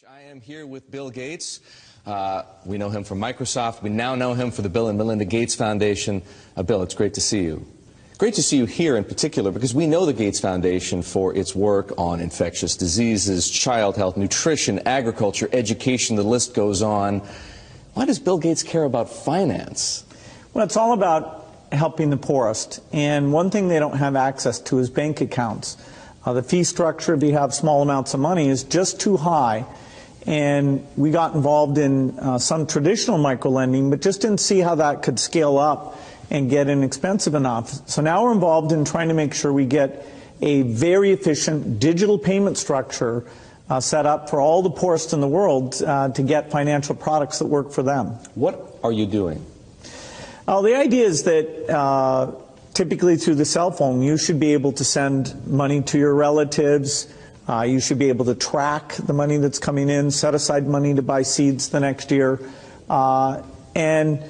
I am here with Bill Gates. We know him from Microsoft. We now know him for the Bill and Melinda Gates Foundation. Bill, it's great to see you. Great to see you here in particular because we know the Gates Foundation for its work on infectious diseases, child health, nutrition, agriculture, education, the list goes on. Why does Bill Gates care about finance? Well, it's all about helping the poorest. And one thing they don't have access to is bank accounts. The fee structure, if you have small amounts of money, is just too high. And we got involved in some traditional microlending, but just didn't see how that could scale up and get inexpensive enough. So now we're involved in trying to make sure we get a very efficient digital payment structure set up for all the poorest in the world to get financial products that work for them. What are you doing? The idea is that typically through the cell phone, you should be able to send money to your relatives. You should be able to track the money that's coming in, set aside money to buy seeds the next year. And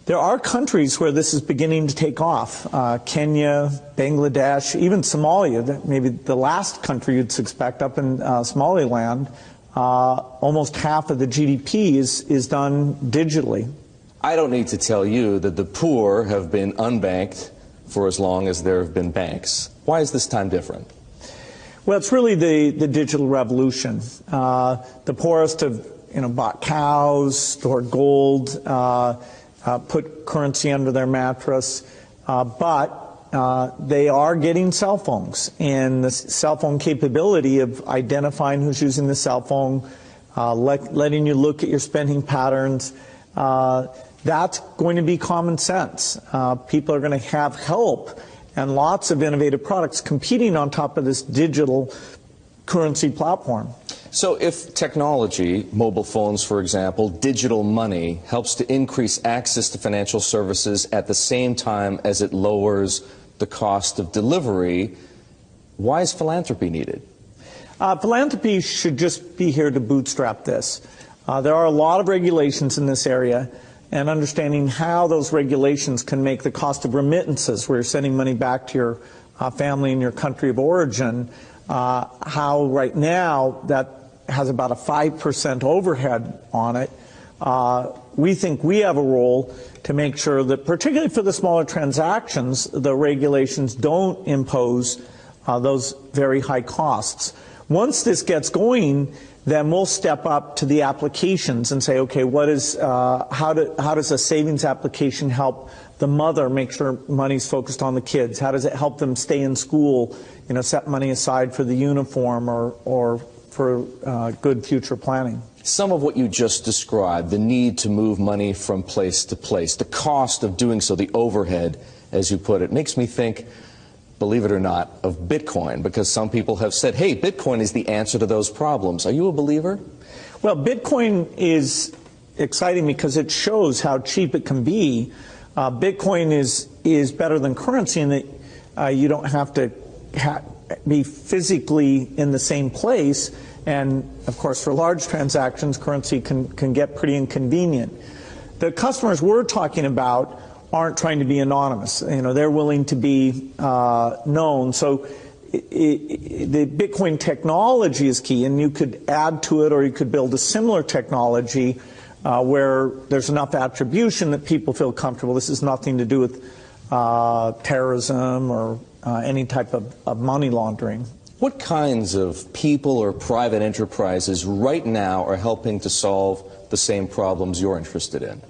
there are countries where this is beginning to take off. Kenya, Bangladesh, even Somalia, maybe the last country you'd suspect up in Somaliland. Almost half of the GDP is done digitally. I don't need to tell you that the poor have been unbanked for as long as there have been banks. Why is this time different? Well, it's really the digital revolution. The poorest have bought cows, stored gold, put currency under their mattress, but they are getting cell phones. And the cell phone capability of identifying who's using the cell phone, letting you look at your spending patterns, that's going to be common sense. People are going to have help and lots of innovative products competing on top of this digital currency platform. So if technology, mobile phones for example, digital money, helps to increase access to financial services at the same time as it lowers the cost of delivery, why is philanthropy needed? Philanthropy should just be here to bootstrap this. There are a lot of regulations in this area, and understanding how those regulations can make the cost of remittances, where you're sending money back to your family in your country of origin, how right now that has about a 5% overhead on it. We think we have a role to make sure that, particularly for the smaller transactions, the regulations don't impose those very high costs. Once this gets going, then we'll step up to the applications and say, okay, how does a savings application help the mother make sure money's focused on the kids? How does it help them stay in school, set money aside for the uniform or for good future planning? Some of what you just described, the need to move money from place to place, the cost of doing so, the overhead, as you put it, makes me think, believe it or not, of Bitcoin, because some people have said, hey, Bitcoin is the answer to those problems. Are you a believer? Well, Bitcoin is exciting because it shows how cheap it can be. Bitcoin is better than currency in that you don't have to be physically in the same place. And, of course, for large transactions, currency can get pretty inconvenient. The customers we're talking about aren't trying to be anonymous. They're willing to be known. So the Bitcoin technology is key, and you could add to it or you could build a similar technology where there's enough attribution that people feel comfortable. This has nothing to do with terrorism or any type of money laundering. What kinds of people or private enterprises right now are helping to solve the same problems you're interested in?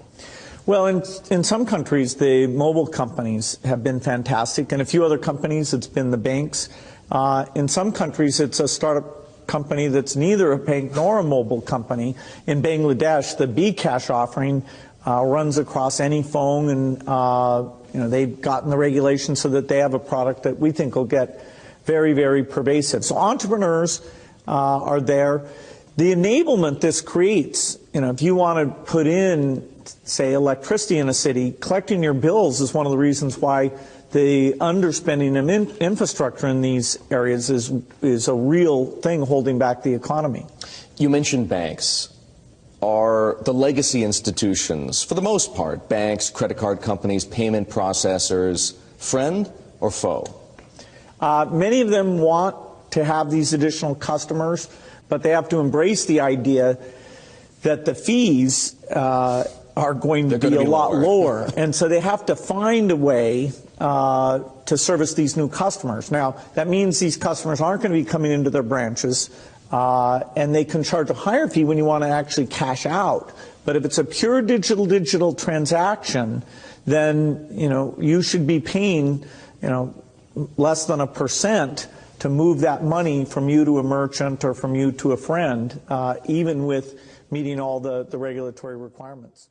Well, in some countries, the mobile companies have been fantastic. In a few other companies, it's been the banks. In some countries, it's a startup company that's neither a bank nor a mobile company. In Bangladesh, the bKash offering runs across any phone, and they've gotten the regulations so that they have a product that we think will get very, very pervasive. So entrepreneurs are there. The enablement this creates, if you want to put in, say, electricity in a city, collecting your bills is one of the reasons why the underspending of infrastructure in these areas is a real thing holding back the economy. You mentioned banks. Are the legacy institutions, for the most part, banks, credit card companies, payment processors, friend or foe? Many of them want to have these additional customers, but they have to embrace the idea that the fees are going to be a lot lower. And so they have to find a way to service these new customers. Now, that means these customers aren't going to be coming into their branches, and they can charge a higher fee when you want to actually cash out. But if it's a pure digital transaction, then, you should be paying, less than 1% to move that money from you to a merchant or from you to a friend, even with meeting all the regulatory requirements.